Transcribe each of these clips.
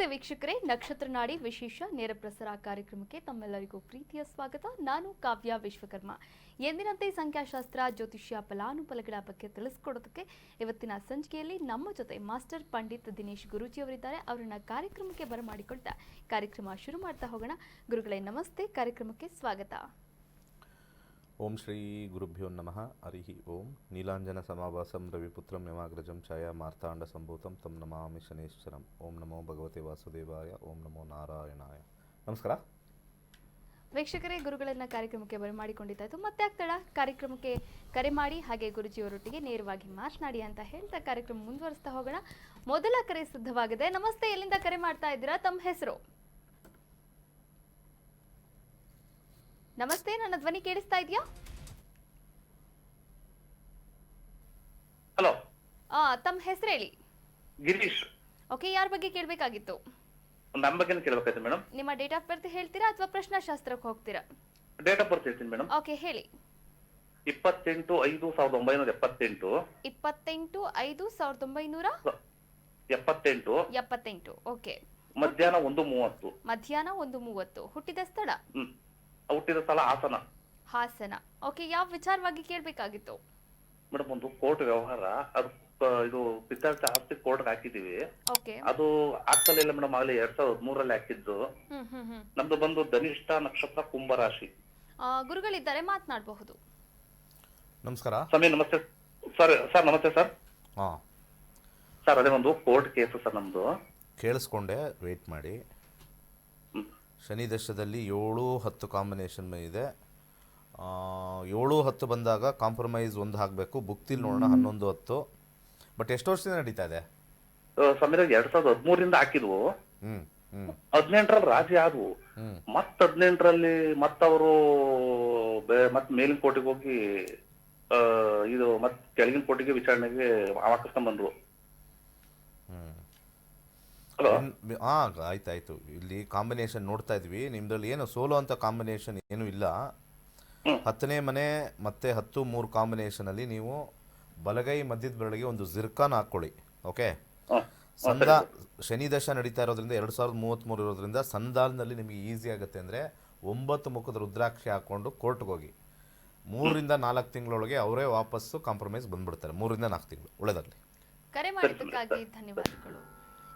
ನಮಸ್ತೆ ವೀಕ್ಷಕರೇ, ನಕ್ಷತ್ರ ನಾಡಿ ವಿಶೇಷ ನೇರ ಪ್ರಸಾರ ಕಾರ್ಯಕ್ರಮಕ್ಕೆ ತಮ್ಮೆಲ್ಲರಿಗೂ ಪ್ರೀತಿಯ ಸ್ವಾಗತ. ನಾನು ಕಾವ್ಯ ವಿಶ್ವಕರ್ಮ. ಎಂದಿನಂತೆ ಸಂಖ್ಯಾಶಾಸ್ತ್ರ, ಜ್ಯೋತಿಷ್ಯ, ಫಲಾನುಫಲಗಳ ಬಗ್ಗೆ ತಿಳಿಸ್ಕೊಡೋದಕ್ಕೆ ಇವತ್ತಿನ ಸಂಚಿಕೆಯಲ್ಲಿ ನಮ್ಮ ಜೊತೆ ಮಾಸ್ಟರ್ ಪಂಡಿತ್ ದಿನೇಶ್ ಗುರೂಜಿ ಅವರಿದ್ದಾರೆ. ಅವರನ್ನ ಕಾರ್ಯಕ್ರಮಕ್ಕೆ ಬರಮಾಡಿಕೊಳ್ತಾ ಕಾರ್ಯಕ್ರಮ ಶುರು ಮಾಡ್ತಾ ಹೋಗೋಣ. ಗುರುಗಳೇ ನಮಸ್ತೆ, ಕಾರ್ಯಕ್ರಮಕ್ಕೆ ಸ್ವಾಗತ. ಓಂ ಶ್ರೀ ಗುರುಭ್ಯೋ ನಮಃ. ಹರಿ ಓಂ. ನೀಲಾಂಜನ ಸಮಾಭಾಸಂ ರವಿಪುತ್ರಂ ಯಮಾಗ್ರಜಂ ಛಾಯಾ ಮಾರ್ತಾಂಡ ಸಂಭೂತಂ ತಂ ನಮಾಮಿ ಶನೇಶ್ವರಂ. ಓಂ ನಮೋ ಭಗವತೆ ವಾಸುದೇವಾಯ. ಓಂ ನಮೋ ನಾರಾಯಣಾಯ. ನಮಸ್ಕಾರ ವೀಕ್ಷಕರೇ, ಗುರುಗಳನ್ನ ಕಾರ್ಯಕ್ರಮಕ್ಕೆ ಬರಮಾಡಿಕೊಂಡಿದ್ದಾಯ್ತು. ಮತ್ತೆ ಆಗ್ತಾಳ ಕಾರ್ಯಕ್ರಮಕ್ಕೆ ಕರೆ ಮಾಡಿ ಹಾಗೆ ಗುರುಜಿಯವರೊಟ್ಟಿಗೆ ನೇರವಾಗಿ ಮಾತನಾಡಿ ಅಂತ ಹೇಳ್ತಾ ಕಾರ್ಯಕ್ರಮ ಮುಂದುವರಿಸ್ತಾ ಹೋಗೋಣ. ಮೊದಲ ಕರೆ ಸಿದ್ಧವಾಗಿದೆ. ನಮಸ್ತೆ, ಎಲ್ಲಿಂದ ಕರೆ ಮಾಡ್ತಾ ಇದ್ದೀರಾ? ತಮ್ಮ ಹೆಸರು? ನಮಸ್ತೆ, ನನ್ನ ಧ್ವನಿ ಕೇಳಿಸ್ತಾ ಇದೆಯಾ? ಹಲೋ. ತಮ್ಮ ಹೆಸರು ಹೇಳಿ. ಗಿರೀಶ್. ಓಕೆ, ಯಾರ ಬಗ್ಗೆ ಕೇಳಬೇಕಾಗಿತ್ತು? ನಮ್ಮ ಬಗ್ಗೆ ಕೇಳಬೇಕಾಯ್ತು ಮೇಡಮ್. ನಿಮ್ಮ ಡೇಟ್ ಆಫ್ ಬರ್ತ್ ಹೇಳ್ತೀರಾ ಅಥವಾ ಪ್ರಶ್ನಾಶಾಸ್ತ್ರಕ್ಕೆ ಹೋಗ್ತೀರಾ? ಡೇಟ್ ಆಫ್ ಬರ್ತ್ ಹೇಳ್ತೀನಿ ಮೇಡಮ್. ಓಕೆ, ಹೇಳಿ. 28/5/1978. 28/5/1978. ಓಕೆ. ಮಧ್ಯಾಹ್ನ 1:30. ಮಧ್ಯಾಹ್ನ 1:30. ಹುಟ್ಟಿದ ಸ್ಥಳ? ಹುಟ್ಟಿದ ಸ್ಥಳ ಹಾಸನ. ಹಾಸನ. ಓಕೆ, ಯಾವ ವಿಚಾರವಾಗಿ ಕೇಳಬೇಕಾಗಿತ್ತು? ಮೇಡಮ್, ಒಂದು ಕೋರ್ಟ್ ವ್ಯವಹಾರ, ಅದು ಇದು ಪಿತ್ತಾರ್ಥ ಆಸ್ತಿ ಕೋರ್ಟ್ ಹಾಕಿದೀವಿ. ಓಕೆ. ಅದು ಆಗ್ತಲಿಲ್ಲ ಮೇಡಮ್. ಆಗಲಿ 2013 ಹಾಕಿದ್ದು. ನಮ್ದು ಬಂದು ಧನಿಷ್ಠ ನಕ್ಷತ್ರ, ಕುಂಭರಾಶಿ. ಗುರುಗಳಿದ್ದಾರೆ, ಮಾತನಾಡಬಹುದು. ನಮಸ್ಕಾರ ಸ್ವಾಮಿ. ನಮಸ್ತೆ ಸರ್. ನಮಸ್ತೆ ಸರ್. ಹಾಂ ಸರ್, ಅದೇ ಒಂದು ಕೋರ್ಟ್ ಕೇಸು ಸರ್ ನಮ್ದು. ಕೇಳಿಸ್ಕೊಂಡೆ, ವೆಯ್ಟ್ ಮಾಡಿ. ಶನಿ ದಶದಲ್ಲಿ 7-10 ಕಾಂಬಿನೇಷನ್ ಇದೆ. 7-10 ಬಂದಾಗ ಕಾಂಪ್ರಮೈಸ್ ಒಂದು ಹಾಕಬೇಕು. ಬುಕ್ತಿಲಿ ನೋಡೋಣ 11-10. ಬಟ್ ಎಷ್ಟು ವರ್ಷದಿಂದ ನಡೀತಾ ಇದೆ? ಸಮಯ 2013 ಹಾಕಿದ್ವು. 18ರಲ್ಲಿ ರಾಜಿ ಆದ್ವು. ಮತ್ 18ರಲ್ಲಿ ಮತ್ತವರು ಮತ್ ಮೇಲಿನ ಕೋರ್ಟಿಗೆ ಹೋಗಿ ಇದು ಮತ್ ಕೆಳಗಿನ ಕೋರ್ಟಿಗೆ ವಿಚಾರಣೆಗೆ ಆಕರ್ಸ್ಕೊಂಡ್ ಬಂದ್ರು. ಆಯ್ತಾಯ್ತು. ಇಲ್ಲಿ ಕಾಂಬಿನೇಷನ್ ನೋಡ್ತಾ ಇದ್ವಿ. ನಿಮ್ದ್ರಲ್ಲಿ ಏನು ಸೋಲೋ ಅಂತ ಕಾಂಬಿನೇಷನ್ ಏನು ಇಲ್ಲ. 10ನೇ ಮನೆ ಮತ್ತೆ 10-3 ಕಾಂಬಿನೇಷನ್ ಅಲ್ಲಿ ನೀವು ಬಲಗೈ ಮಧ್ಯದ ಬೆರಳಿಗೆ ಒಂದು ಜಿರ್ಕಾನ್ ಹಾಕೊಳ್ಳಿ. ಓಕೆ. ಶನಿ ದಶ ನಡೀತಾ ಇರೋದ್ರಿಂದ 2033 ಇರೋದ್ರಿಂದ ಸಂಧಾನದಲ್ಲಿ ನಿಮಗೆ ಈಸಿ ಆಗುತ್ತೆ. ಅಂದರೆ 9 ಮುಖದ ರುದ್ರಾಕ್ಷಿ ಹಾಕ್ಕೊಂಡು ಕೋರ್ಟ್ಗೆ ಹೋಗಿ 3-4 ತಿಂಗಳೊಳಗೆ ಅವರೇ ವಾಪಸ್ಸು ಕಾಂಪ್ರಮೈಸ್ ಬಂದ್ಬಿಡ್ತಾರೆ. 3-4 ತಿಂಗಳು. ಒಳ್ಳೆದಾಗಲಿ. ಕರೆ ಮಾಡಿದ್ದಕ್ಕಾಗಿ ಧನ್ಯವಾದಗಳು.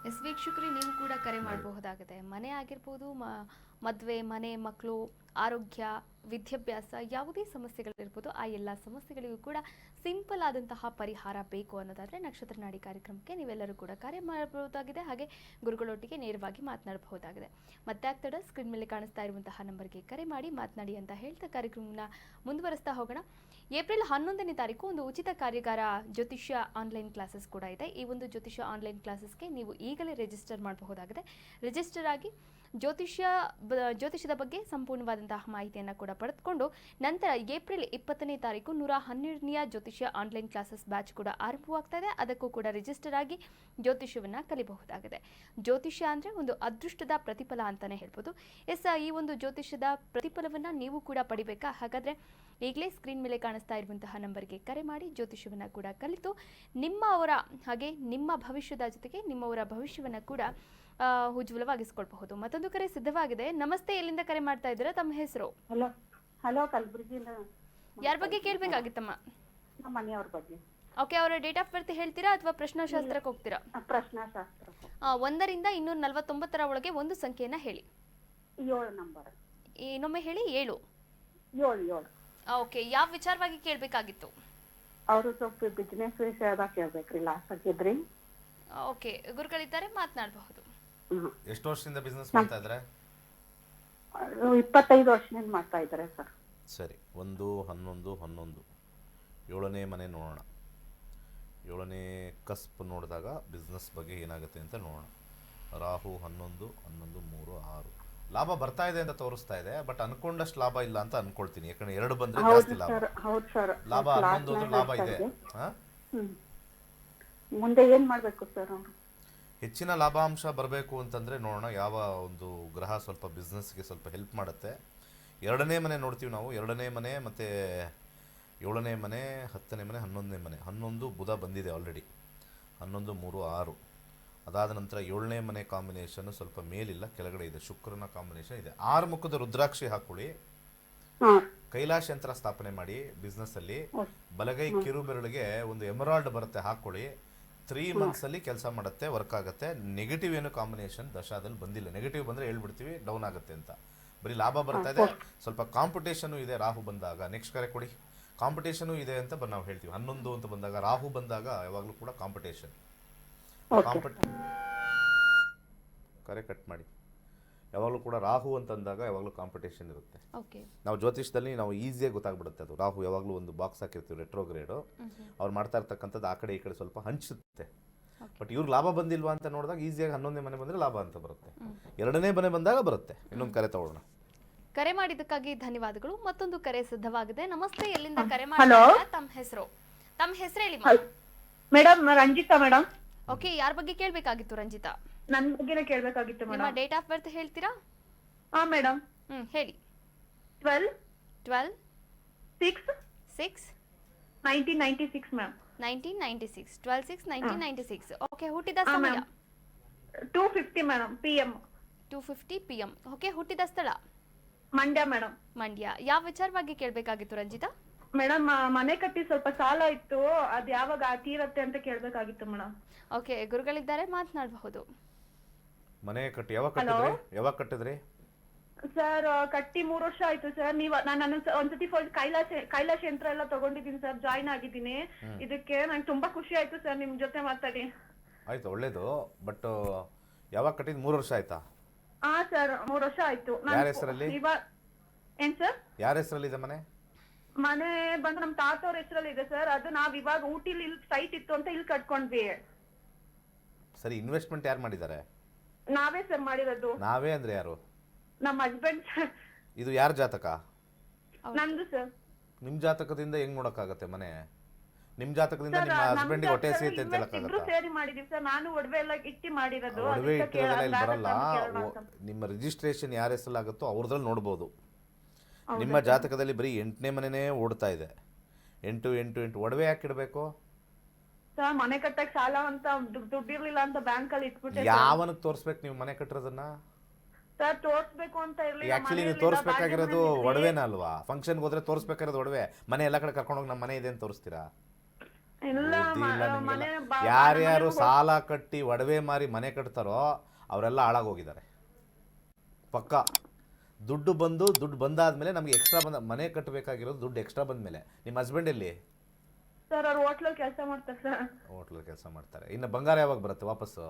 ಎಸ್ ವೀಕ್ಷಕರೇ, ನೀವು ಕೂಡ ಕರೆ ಮಾಡಬಹುದಾಗಿದೆ. ಮನೆ ಆಗಿರ್ಬೋದು, ಮದುವೆ, ಮನೆ, ಮಕ್ಕಳು, ಆರೋಗ್ಯ, ವಿದ್ಯಾಭ್ಯಾಸ, ಯಾವುದೇ ಸಮಸ್ಯೆಗಳಿರ್ಬೋದು, ಆ ಎಲ್ಲ ಸಮಸ್ಯೆಗಳಿಗೂ ಕೂಡ ಸಿಂಪಲ್ ಆದಂತಹ ಪರಿಹಾರ ಬೇಕು ಅನ್ನೋದಾದರೆ ನಕ್ಷತ್ರ ನಾಡಿ ಕಾರ್ಯಕ್ರಮಕ್ಕೆ ನೀವೆಲ್ಲರೂ ಕೂಡ ಕರೆ ಮಾಡಬಹುದಾಗಿದೆ. ಹಾಗೆ ಗುರುಗಳೊಟ್ಟಿಗೆ ನೇರವಾಗಿ ಮಾತನಾಡಬಹುದಾಗಿದೆ. ಮತ್ತೆ ಆಗ್ತಡ ಸ್ಕ್ರೀನ್ ಮೇಲೆ ಕಾಣಿಸ್ತಾ ಇರುವಂತಹ ನಂಬರ್ಗೆ ಕರೆ ಮಾಡಿ ಮಾತನಾಡಿ ಅಂತ ಹೇಳ್ತಾ ಕಾರ್ಯಕ್ರಮನ ಮುಂದುವರಿಸ್ತಾ ಹೋಗೋಣ. ಏಪ್ರಿಲ್ 11ನೇ ತಾರೀಕು ಒಂದು ಉಚಿತ ಕಾರ್ಯಾಗಾರ ಜ್ಯೋತಿಷ್ಯ ಆನ್ಲೈನ್ ಕ್ಲಾಸಸ್ ಕೂಡ ಇದೆ. ಈ ಒಂದು ಜ್ಯೋತಿಷ್ಯ ಆನ್ಲೈನ್ ಕ್ಲಾಸಸ್ಗೆ ನೀವು ಈಗಲೇ ರಿಜಿಸ್ಟರ್ ಮಾಡಬಹುದಾಗಿದೆ. ರಿಜಿಸ್ಟರ್ ಆಗಿ ಜ್ಯೋತಿಷ್ಯದ ಬಗ್ಗೆ ಸಂಪೂರ್ಣವಾದಂತಹ ಮಾಹಿತಿಯನ್ನು ಕೂಡ ಪಡೆದುಕೊಂಡು ನಂತರ ಏಪ್ರಿಲ್ 20ನೇ ತಾರೀಕು 112ನೇ ಜ್ಯೋತಿಷ್ಯ ಆನ್ಲೈನ್ ಕ್ಲಾಸಸ್ ಬ್ಯಾಚ್ ಕೂಡ ಆರಂಭವಾಗ್ತಾ ಇದೆ. ಅದಕ್ಕೂ ಕೂಡ ರಿಜಿಸ್ಟರ್ ಆಗಿ ಜ್ಯೋತಿಷ್ಯವನ್ನು ಕಲಿಬಹುದಾಗಿದೆ. ಜ್ಯೋತಿಷ್ಯ ಅಂದರೆ ಒಂದು ಅದೃಷ್ಟದ ಪ್ರತಿಫಲ ಅಂತಲೇ ಹೇಳ್ಬೋದು. ಈ ಒಂದು ಜ್ಯೋತಿಷ್ಯದ ಪ್ರತಿಫಲವನ್ನು ನೀವು ಕೂಡ ಪಡಿಬೇಕಾ? ಹಾಗಾದರೆ ಈಗಲೇ ಸ್ಕ್ರೀನ್ ಮೇಲೆ ಕಾಣಿಸ್ತಾ ಇರುವಂತಹ ನಂಬರ್ಗೆ ಕರೆ ಮಾಡಿ ಜ್ಯೋತಿಷ್ಯವನ್ನು ಕೂಡ ಕಲಿತು ನಿಮ್ಮ ಭವಿಷ್ಯದ ಜೊತೆಗೆ ನಿಮ್ಮವರ ಭವಿಷ್ಯವನ್ನು ಕೂಡ ಉಜ್ವಲವಾಗಿಸ್ಕೊಳ್ಬಹುದು. ಮತ್ತೊಂದು ಕರೆ ಸಿದ್ಧವಾಗಿದೆ. ನಮಸ್ತೆ, ಎಲ್ಲಿಂದ ಕರೆ ಮಾಡ್ತಾ ಇದ್ದೀರಾ? ತಮ್ಮ ಹೆಸರು? ಹಲೋ, ಕಲಬುರಗಿಯಿಂದ. ಯಾರ ಬಗ್ಗೆ ಕೇಳಬೇಕಾಗಿತ್ತಮ್ಮ? ನಮ್ಮ ಮನೆಯವ್ರ ಬಗ್ಗೆ. ಓಕೆ, ಅವರ ಡೇಟ್ ಆಫ್ ಬರ್ತ್ ಹೇಳ್ತೀರಾ ಅಥವಾ ಪ್ರಶ್ನಾಶಾಸ್ತ್ರಕ್ಕೆ ಹೋಗ್ತೀರಾ? ಪ್ರಶ್ನಾಶಾಸ್ತ್ರ. 1ರಿಂದ 249 ಒಳಗೆ ಒಂದು ಸಂಖ್ಯೆಯನ್ನ ಹೇಳಿ. 7 ನಂಬರ್. ಇನ್ನೊಮ್ಮೆ ಹೇಳಿ. 7. ಓಕೆ, ಯಾವ ವಿಚಾರವಾಗಿ ಕೇಳಬೇಕಾಗಿತ್ತು? ಅವರು ಸ್ವಲ್ಪ ಬಿಸ್ನೆಸ್ ವಿಷಯದಾಗ ಕೇಳ್ಬೇಕ್ರಿ. ಲಾಸ್ ಆಗಿದ್ರಿ. ಓಕೆ, ಗುರುಗಳಿದ್ದಾರೆ, ಮಾತನಾಡಬಹುದು. ಎಷ್ಟು ವರ್ಷದಿಂದ ಬಿಸ್ನೆಸ್ ಮಾಡ್ತಾ ಇದ್ದಾರೆ? 25 ವರ್ಷದಿಂದ ಮಾಡ್ತಾ ಇದ್ದಾರೆ ಸರ್. ಸರಿ. 1-11-11 7ನೇ ಮನೆ ನೋಡೋಣ. 7ನೇ ಕಸ್ಪ್ ನೋಡಿದಾಗ ಬಿಸ್ನೆಸ್ ಬಗ್ಗೆ ಏನಾಗುತ್ತೆ ಅಂತ ನೋಡೋಣ. ರಾಹು 11-11-3-6 ಲಾಭ ಬರ್ತಾ ಇದೆ ಅಂತ ತೋರಿಸ್ತಾ ಇದೆ. ಬಟ್ ಅನ್ಕೊಂಡಷ್ಟು ಲಾಭ ಇಲ್ಲ ಅಂತ ಅನ್ಕೊಳ್ತೀನಿ. ಯಾಕಂದ್ರೆ 2 ಬಂದ್ರೆ ಜಾಸ್ತಿ ಲಾಭ. ಲಾಭ 11 ಲಾಭ ಇದೆ. ಮುಂದೆ ಏನ್ ಮಾಡ್ಬೇಕು ಸರ್? ಹೆಚ್ಚಿನ ಲಾಭಾಂಶ ಬರಬೇಕು ಅಂತಂದ್ರೆ ನೋಡೋಣ ಯಾವ ಒಂದು ಗ್ರಹ ಸ್ವಲ್ಪ ಬಿಸ್ನೆಸ್ಗೆ ಸ್ವಲ್ಪ ಹೆಲ್ಪ್ ಮಾಡುತ್ತೆ. 2ನೇ ಮನೆ ನೋಡ್ತೀವಿ ನಾವು. 2ನೇ ಮನೆ ಮತ್ತೆ 7ನೇ ಮನೆ, 10ನೇ ಮನೆ, 11ನೇ ಮನೆ. 11 ಬುಧ ಬಂದಿದೆ ಆಲ್ರೆಡಿ. 11-3-6 ಅದಾದ ನಂತರ 7ನೇ ಮನೆ ಕಾಂಬಿನೇಷನ್ ಸ್ವಲ್ಪ ಮೇಲಿಲ್ಲ, ಕೆಳಗಡೆ ಇದೆ, ಶುಕ್ರನ ಕಾಂಬಿನೇಷನ್ ಇದೆ. 6 ಮುಖದ ರುದ್ರಾಕ್ಷಿ ಹಾಕೊಳ್ಳಿ. ಹಾ ಕೈಲಾಶ ಯಂತ್ರ ಸ್ಥಾಪನೆ ಮಾಡಿ ಬಿಸ್ನೆಸ್ಸಲ್ಲಿ. ಬಲಗೈ ಕಿರು ಬೆರಳಿಗೆ ಒಂದು ಎಮರಾಲ್ಡ್ ಬರುತ್ತೆ, ಹಾಕೊಳ್ಳಿ. 3 ಮಂತ್ಸಲ್ಲಿ ಕೆಲಸ ಮಾಡುತ್ತೆ, ವರ್ಕ್ ಆಗುತ್ತೆ. ನೆಗೆಟಿವ್ ಏನು ಕಾಂಬಿನೇಷನ್ ದಶಾದಲ್ಲಿ ಬಂದಿಲ್ಲ. ನೆಗೆಟಿವ್ ಬಂದರೆ ಹೇಳ್ಬಿಡ್ತೀವಿ ಡೌನ್ ಆಗುತ್ತೆ ಅಂತ. ಬರೀ ಲಾಭ ಬರ್ತಾ ಇದೆ, ಸ್ವಲ್ಪ ಕಾಂಪಿಟೇಷನು ಇದೆ ರಾಹು ಬಂದಾಗ. ನೆಕ್ಸ್ಟ್ ಕರೆ ಕೊಡಿ. ಕಾಂಪಿಟೇಷನು ಇದೆ ಅಂತ ನಾವು ಹೇಳ್ತೀವಿ. 11 ಅಂತ ಬಂದಾಗ, ರಾಹು ಬಂದಾಗ ಯಾವಾಗಲೂ ಕೂಡ ಕಾಂಪಿಟೇಷನ್. ಕರೆ ಕಟ್ ಮಾಡಿ. ಯಾವಾಗಲೂ ಕೂಡ ರಾಹು ಅಂತಂದಾಗ ಯಾವಾಗಲೂ ಕಾಂಪಿಟೇಷನ್ ಇರುತ್ತೆ. ಓಕೆ. ನಾವು ಜ್ಯೋತಿಷದಲ್ಲಿ ನಾವು ಈಸಿಯಾಗಿ ಗೊತ್ತಾಗ್ಬಿಡುತ್ತೆ ಅದು. ರಾಹು ಯಾವಾಗಲೂ ಒಂದು ಬಾಕ್ಸ್ ಹಾಕಿರ್ತೀವಿ, ರೆಟ್ರೋಗ್ರೇಡು. ಅವ್ರು ಮಾಡ್ತಾ ಇರ್ತಕ್ಕಂಥದ್ದು ಆ ಕಡೆ ಈ ಕಡೆ ಸ್ವಲ್ಪ ಹಂಚುತ್ತೆ. ಬಟ್ ಇವ್ರಿಗೆ ಲಾಭ ಬಂದಿಲ್ವಾ ಅಂತ ನೋಡಿದಾಗ ಈಸಿಯಾಗಿ 11ನೇ ಮನೆ ಬಂದರೆ ಲಾಭ ಅಂತ ಬರುತ್ತೆ. 2ನೇ ಮನೆ ಬಂದಾಗ ಬರುತ್ತೆ. ಇನ್ನೊಂದು ಕರೆ ತಗೊಳ್ಳೋಣ. ಕರೆ ಮಾಡಿದ್ದಕ್ಕಾಗಿ ಧನ್ಯವಾದಗಳು. ಮತ್ತೊಂದು ಕರೆ ಸಿದ್ಧವಾಗಿದೆ. ನಮಸ್ತೆ, ಎಲ್ಲಿಂದ ಕರೆ ಮಾಡಿದ್ದೀರಾ? ತಮ್ಮ ಹೆಸರು ಹೇಳಿ ಮೇಡಮ್. ರಂಜಿತಾ ಮೇಡಮ್. ಓಕೆ, ಯಾರ ಬಗ್ಗೆ ಕೇಳಬೇಕಾಗಿತ್ತು ರಂಜಿತಾ? ನನ್ ಬಗ್ಗೆನೇ ಕೇಳ್ಬೇಕಾಗಿತ್ತು ನಿಮ್ಮ ಮೇಡಮ್. ಡೇಟ್ ಆಫ್ ಬರ್ತ್ ಹೇಳ್ತೀರಾ? ಹಾ ಮೇಡಮ್. ಹೇಳಿ. 12/6/1996 ಮ್ಯಾಮ್. 1996. 12/6/1996. ಓಕೆ, ಹುಟ್ಟಿದ ಸಮಯ? 2:50 ಮೇಡಮ್ PM. 2:50 PM. ಓಕೆ, ಹುಟ್ಟಿದ ಸ್ಥಳ? ಮಂಡ್ಯ ಮೇಡಮ್. ಮಂಡ್ಯ. ಯಾವ ವಿಚಾರವಾಗಿ ಕೇಳಬೇಕಾಗಿತ್ತು ರಂಜಿತಾ? ಮೇಡಮ್, ಮನೆ ಕಟ್ಟಿ ಸ್ವಲ್ಪ ಸಾಲ ಇತ್ತು, ಅದ್ ಯಾವಾಗ ತೀರತ್ತೆ ಅಂತ ಕೇಳ್ಬೇಕಾಗಿತ್ತು ಮೇಡಮ್. ಓಕೆ, ಗುರುಗಳಿದ್ದಾರೆ, ಮಾತನಾಡಬಹುದು. ಮನೆ ಕಟ್ಟಿ ಯಾವಾಗ ಕಟ್ಟಿದ್ರಿ? ಸರ್ ಕಟ್ಟಿ 3 ವರ್ಷ ಆಯ್ತು ಸರ್. ನಾನು ಒಂದ್ಸತಿ ಫಸ್ಟ್ ಕೈಲಾಸ ಯಂತ್ರ ಎಲ್ಲ ತಗೊಂಡಿದ್ದೀನಿ ಸರ್, ಜಾಯಿನ್ ಆಗಿದ್ದೀನಿ. ಇದಕ್ಕೆ ನಂಗೆ ತುಂಬಾ ಖುಷಿ ಆಯ್ತು ಸರ್ ನಿಮ್ ಜೊತೆ ಮಾತಾಡಿ. ಆಯ್ತು, ಒಳ್ಳೇದು. ಬಟ್ ಯಾವಾಗ ಕಟ್ಟಿದ್? 3 ವರ್ಷ ಆಯ್ತಾ? ಹಾ ಸರ್, 3 ವರ್ಷ ಆಯ್ತು. ಯಾರ ಹೆಸರಲ್ಲಿ? ಏನ್ ಸರ್? ಯಾರ ಹೆಸರಲ್ಲಿ ಇದೆ ಮನೆ? ಮನೆ ಬಂದು ನಮ್ ತಾತವ್ರ ಹೆಸರಲ್ಲಿ ಇದೆ ಸರ್. ಅದು ನಾವ್ ಇವಾಗ ಊಟಿಲಿ ಇಲ್ಲಿ ಸೈಟ್ ಇತ್ತು ಅಂತ ಇಲ್ಲಿ ಕಟ್ಕೊಂಡ್ವಿ. ಸರಿ, ಇನ್ವೆಸ್ಟ್ಮೆಂಟ್ ಯಾರು ಮಾಡಿದ್ದಾರೆ? ನಾವೇ ಸರ್ ಮಾಡಿರೋದು. ನಾವೇ ಅಂದ್ರೆ ಯಾರು? ನಮ್ ಹಸ್ಬೆಂಡ್ ಸರ್. ಇದು ಯಾರ ಜಾತಕ? ನಂದು ಸರ್. ನಿಮ್ ಜಾತಕದಿಂದ ಹೆಂಗ್ ನೋಡಕ್ಕಾಗತ್ತೆ ಮನೆ? ನಿಮ್ ಜಾತಕದಿಂದ ನಿಮ್ಮ ಹಸ್ಬೆಂಡಿಗೆ ಹೊಟ್ಟೆ ಸಿಗುತ್ತೆ ಅಂತ ಇಬ್ರು ಹೇಳಕ್ಕಾಗತ್ತಾ? ಸೇರಿ ಮಾಡಿದೀವಿ ಸರ್. ನಾನು ಒಡವೆ ಎಲ್ಲ ಇಟ್ಟಿ ಮಾಡಿರೋದು. ಒಡವೆ ಇಟ್ಟಿರೋದೆಲ್ಲ ಇಲ್ಲಿ ಬರಲ್ಲ. ನಿಮ್ಮ ರಿಜಿಸ್ಟ್ರೇಷನ್ ಯಾರ ಹೆಸರಾಗುತ್ತೋ ಅವ್ರದ್ರಲ್ಲಿ ನೋಡ್ಬೋದು. ನಿಮ್ಮ ಜಾತಕದಲ್ಲಿ ಬರೀ 8ನೇ ಮನೆನೇ ಓಡ್ತಾ ಇದೆ. 8 ಒಡವೆ ಯಾಕೆ ಇಡಬೇಕು ಸರ್? ಮನೆ ಕಟ್ಟಕ್ ಸಾಲ ಅಂತ ದುಡ್ಡಿರ್ಲಿಲ್ಲ ಅಂತ ಬ್ಯಾಂಕ್ ಅಲ್ಲಿ ಇಟ್ಬಿಟ್ಟೆ. ಯಾವನಿಗೆ ತೋರಿಸ್ಬೇಕು ನೀವು ಮನೆ ಕಟ್ಟಿರೋದನ್ನ? ಸರ್ ತೋರ್ಸ್ಬೇಕು ಅಂತ ಇರ್ಲಿಲ್ಲ. ಆಕ್ಚುಲಿ ನೀವು ತೋರಿಸ್ಬೇಕಾಗಿರೋದು ಒಡವೆನ ಅಲ್ವಾ? ಫಂಕ್ಷನ್ಗೆ ಹೋದ್ರೆ ತೋರಿಸ್ಬೇಕಾಗಿರೋದು ಒಡವೆ. ಮನೆ ಎಲ್ಲ ಕಡೆ ಕರ್ಕೊಂಡೋಗಿ ನಮ್ಮ ಮನೆ ಇದೆ ಅಂತ ತೋರಿಸ್ತೀರಾ? ಯಾರ್ಯಾರು ಸಾಲ ಕಟ್ಟಿ ಒಡವೆ ಮಾರಿ ಮನೆ ಕಟ್ತಾರೋ ಅವರೆಲ್ಲ ಹಾಳಾಗೋಗಿದ್ದಾರೆ ಪಕ್ಕ. ದುಡ್ಡು ಬಂದಾದ್ಮೇಲೆ ನಮಗೆ ಎಕ್ಸ್ಟ್ರಾ ಮನೆ ಕಟ್ಟಬೇಕಾಗಿರೋದು ದುಡ್ಡು ಎಕ್ಸ್ಟ್ರಾ ಬಂದ್ಮೇಲೆ. ನಿಮ್ಮ ಹಸ್ಬೆಂಡ್ ಎಲ್ಲಿ? ಸರ್ ಅವ್ರು ಹೋಟ್ಲಲ್ಲಿ ಕೆಲಸ ಮಾಡ್ತಾರೆ ಸರ್. ಹೋಟ್ಲಲ್ಲಿ ಕೆಲಸ ಮಾಡ್ತಾರೆ. ಇನ್ನು ಬಂಗಾರ ಯಾವಾಗ ಬರುತ್ತೆ ವಾಪಸ್ಸು?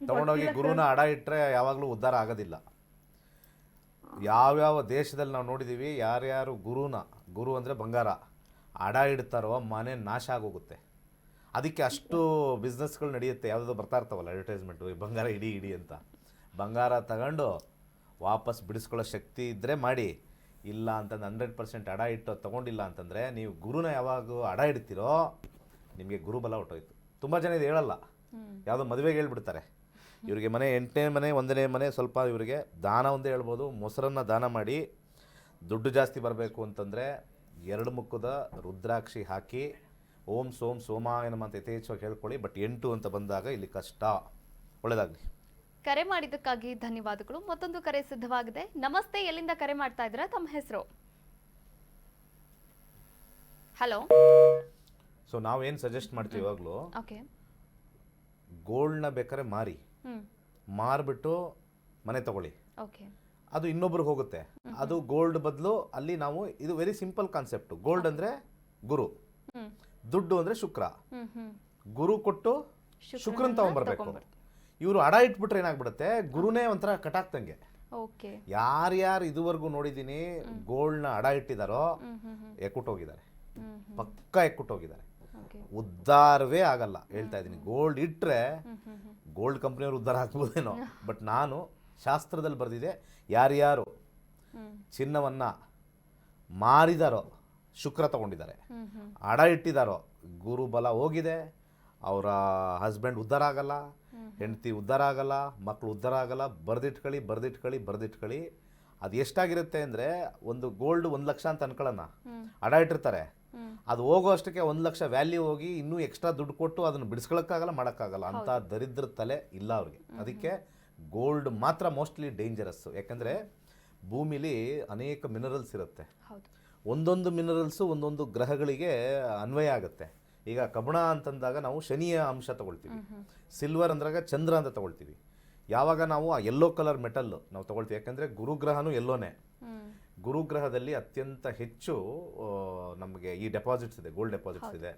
ತಗೊಂಡೋಗಿ ಗುರುನ ಅಡ ಇಟ್ಟರೆ ಯಾವಾಗಲೂ ಉದ್ಧಾರ ಆಗೋದಿಲ್ಲ. ಯಾವ್ಯಾವ ದೇಶದಲ್ಲಿ ನಾವು ನೋಡಿದ್ದೀವಿ, ಯಾರ್ಯಾರು ಗುರು ಅಂದರೆ ಬಂಗಾರ ಅಡ ಇಡ್ತಾರೋ ಮನೆ ನಾಶ ಆಗೋಗುತ್ತೆ. ಅದಕ್ಕೆ ಅಷ್ಟು ಬಿಸ್ನೆಸ್ಗಳು ನಡೆಯುತ್ತೆ. ಯಾವುದೋ ಬರ್ತಾ ಇರ್ತಾವಲ್ಲ ಅಡ್ವರ್ಟೈಸ್ಮೆಂಟು, ಬಂಗಾರ ಇಡಿ ಅಂತ. ಬಂಗಾರ ತಗೊಂಡು ವಾಪಸ್ ಬಿಡಿಸ್ಕೊಳ್ಳೋ ಶಕ್ತಿ ಇದ್ದರೆ ಮಾಡಿ. ಇಲ್ಲ ಅಂತಂದು 100% ಅಡ ಇಟ್ಟು ತೊಗೊಂಡಿಲ್ಲ ಅಂತಂದರೆ, ನೀವು ಗುರುನ ಯಾವಾಗ ಅಡ ಇಡ್ತೀರೋ ನಿಮಗೆ ಗುರುಬಲ ಹೊಟ್ಟೋಯ್ತು. ತುಂಬ ಜನ ಇದು ಹೇಳಲ್ಲ, ಯಾವುದೋ ಮದುವೆಗೆ ಹೇಳ್ಬಿಡ್ತಾರೆ. ಇವರಿಗೆ ಮನೆ 8ನೇ ಮನೆ 1ನೇ ಮನೆ ಸ್ವಲ್ಪ ಇವರಿಗೆ ದಾನ ಒಂದೇ ಹೇಳ್ಬೋದು. ಮೊಸರನ್ನು ದಾನ ಮಾಡಿ ದುಡ್ಡು ಜಾಸ್ತಿ ಬರಬೇಕು ಅಂತಂದರೆ 2 ಮುಖದ ರುದ್ರಾಕ್ಷಿ ಹಾಕಿ ಓಂ ಸೋಂ ಸೋಮಾಯ ನಮಃ ಅಂತ ಯಥೇಚ್ಛವಾಗಿ ಹೇಳ್ಕೊಳ್ಳಿ. ಬಟ್ 8 ಅಂತ ಬಂದಾಗ ಇಲ್ಲಿ ಕಷ್ಟ. ಒಳ್ಳೆಯದಾಗಲಿ. ಕರೆ ಮಾಡಿದ್ದಕ್ಕಾಗಿ ಧನ್ಯವಾದಗಳು. ಮತ್ತೊಂದು ಕರೆ ಸಿದ್ಧವಾಗಿದೆ. ನಮಸ್ತೆ, ಎಲ್ಲಿಂದ ಕರೆ ಮಾಡ್ತಾ ಇದ್ದೀರಾ? ತಮ್ಮ ಹೆಸರು? ಹಲೋ. ಸೊ ನಾವೇನು ಸಜೆಸ್ಟ್ ಮಾಡ್ತೀವಿ ಇವಾಗಲೂ, ಓಕೆ, ಗೋಲ್ಡ್ನ ಬೇಕಾದ್ರೆ ಮಾರಿಬಿಟ್ಟು ಮನೆ ತಗೊಳ್ಳಿ. ಓಕೆ, ಅದು ಇನ್ನೊಬ್ರಿಗೆ ಹೋಗುತ್ತೆ. ಅದು ಗೋಲ್ಡ್ ಬದಲು ಅಲ್ಲಿ ನಾವು, ಇದು ವೆರಿ ಸಿಂಪಲ್ ಕಾನ್ಸೆಪ್ಟ್. ಗೋಲ್ಡ್ ಅಂದರೆ ಗುರು, ದುಡ್ಡು ಅಂದರೆ ಶುಕ್ರ. ಗುರು ಕೊಟ್ಟು ಶುಕ್ರನ್ ತಗೊಂಡ್ಬರ್ಬೇಕು. ಇವರು ಅಡ ಇಟ್ಬಿಟ್ರೆ ಏನಾಗ್ಬಿಡುತ್ತೆ, ಗುರುನೇ ಒಂಥರ ಕಟಾಕ್ತಂಗೆ. ಓಕೆ. ಯಾರ್ಯಾರು ಇದುವರೆಗೂ ನೋಡಿದ್ದೀನಿ ಗೋಲ್ಡ್ನ ಅಡ ಇಟ್ಟಿದಾರೋ ಎಕ್ಕುಟ್ಟೋಗಿದ್ದಾರೆ, ಪಕ್ಕ ಎಕ್ಕುಟ್ಟೋಗಿದ್ದಾರೆ. ಉದ್ಧಾರವೇ ಆಗಲ್ಲ, ಹೇಳ್ತಾ ಇದ್ದೀನಿ. ಗೋಲ್ಡ್ ಇಟ್ಟರೆ ಗೋಲ್ಡ್ ಕಂಪ್ನಿಯವರು ಉದ್ಧಾರ ಆಗ್ಬೋದೇನೋ, ಬಟ್ ನಾನು ಶಾಸ್ತ್ರದಲ್ಲಿ ಬರೆದಿದೆ, ಯಾರ್ಯಾರು ಚಿನ್ನವನ್ನು ಮಾರಿದಾರೋ ಶುಕ್ರ ತಗೊಂಡಿದ್ದಾರೆ, ಅಡ ಇಟ್ಟಿದ್ದಾರೋ ಗುರುಬಲ ಹೋಗಿದೆ. ಅವರ ಹಸ್ಬೆಂಡ್ ಉದ್ಧಾರ ಆಗಲ್ಲ, ಹೆಂಡತಿ ಉದ್ಧಾರ ಆಗಲ್ಲ, ಮಕ್ಕಳು ಉದ್ಧಾರ ಆಗಲ್ಲ. ಬರೆದಿಟ್ಕೊಳ್ಳಿ. ಅದು ಎಷ್ಟಾಗಿರುತ್ತೆ ಅಂದರೆ, ಒಂದು ಗೋಲ್ಡ್ 1 ಲಕ್ಷ ಅಂತ ಅನ್ಕೊಳ್ಳೋಣ, ಅಡ ಇಟ್ಟಿರ್ತಾರೆ, ಅದು ಹೋಗೋ ಅಷ್ಟಕ್ಕೆ 1 ಲಕ್ಷ ವ್ಯಾಲ್ಯೂ ಹೋಗಿ ಇನ್ನೂ ಎಕ್ಸ್ಟ್ರಾ ದುಡ್ಡು ಕೊಟ್ಟು ಅದನ್ನು ಬಿಡಿಸ್ಕೊಳಕ್ಕಾಗಲ್ಲ, ಮಾಡೋಕ್ಕಾಗಲ್ಲ. ಅಂತ ದರಿದ್ರ ತಲೆ ಇಲ್ಲ ಅವ್ರಿಗೆ. ಅದಕ್ಕೆ ಗೋಲ್ಡ್ ಮಾತ್ರ ಮೋಸ್ಟ್ಲಿ ಡೇಂಜರಸ್ಸು. ಯಾಕಂದರೆ ಭೂಮಿಲಿ ಅನೇಕ ಮಿನರಲ್ಸ್ ಇರುತ್ತೆ. ಒಂದೊಂದು ಮಿನರಲ್ಸು ಒಂದೊಂದು ಗ್ರಹಗಳಿಗೆ ಅನ್ವಯ ಆಗುತ್ತೆ. ಈಗ ಕಬ್ಬಣ ಅಂತಂದಾಗ ನಾವು ಶನಿಯ ಅಂಶ ತಗೊಳ್ತೀವಿ, ಸಿಲ್ವರ್ ಅಂದಾಗ ಚಂದ್ರ ಅಂತ ತಗೊಳ್ತೀವಿ. ಯಾವಾಗ ನಾವು ಆ ಯೆಲ್ಲೋ ಕಲರ್ ಮೆಟಲ್ ನಾವು ತಗೊಳ್ತೀವಿ, ಯಾಕಂದರೆ ಗುರುಗ್ರಹನೂ ಯೆಲ್ಲೋನೇ. ಗುರುಗ್ರಹದಲ್ಲಿ ಅತ್ಯಂತ ಹೆಚ್ಚು ನಮಗೆ ಈ ಡೆಪಾಸಿಟ್ಸ್ ಇದೆ, ಗೋಲ್ಡ್ ಡೆಪಾಸಿಟ್ಸ್ ಇದೆ.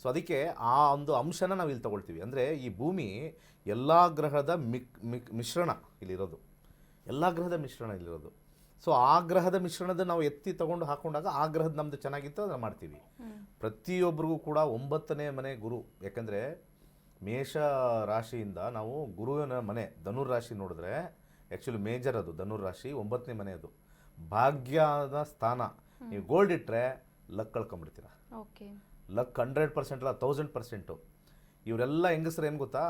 ಸೊ ಅದಕ್ಕೆ ಆ ಒಂದು ಅಂಶನ ನಾವು ಇಲ್ಲಿ ತಗೊಳ್ತೀವಿ. ಅಂದರೆ ಈ ಭೂಮಿ ಎಲ್ಲ ಗ್ರಹದ ಮಿಶ್ರಣ ಇಲ್ಲಿರೋದು, ಎಲ್ಲ ಗ್ರಹದ ಮಿಶ್ರಣ ಇಲ್ಲಿರೋದು. ಸೊ ಆ ಗ್ರಹದ ಮಿಶ್ರಣದ ನಾವು ಎತ್ತಿ ತಗೊಂಡು ಹಾಕೊಂಡಾಗ ಆ ಗ್ರಹದ ನಮ್ದು ಚೆನ್ನಾಗಿತ್ತು ಅದನ್ನು ಮಾಡ್ತೀವಿ. ಪ್ರತಿಯೊಬ್ಬರಿಗೂ ಕೂಡ 9ನೇ ಮನೆ ಗುರು. ಯಾಕಂದರೆ ಮೇಷ ರಾಶಿಯಿಂದ ನಾವು ಗುರುವಿನ ಮನೆ ಧನುರ್ ರಾಶಿ ನೋಡಿದ್ರೆ ಆ್ಯಕ್ಚುಲಿ ಮೇಜರ್ ಅದು ಧನುರ್ ರಾಶಿ, 9ನೇ ಮನೆ ಅದು ಭಾಗ್ಯದ ಸ್ಥಾನ. ನೀವು ಗೋಲ್ಡ್ ಇಟ್ಟರೆ ಲಕ್ ಕಳ್ಕೊಂಬಿಡ್ತೀರ. ಲಕ್ 100% ಅಲ್ಲ 1000%. ಇವರೆಲ್ಲ ಹೆಂಗಸರು ಏನು ಗೊತ್ತಾ,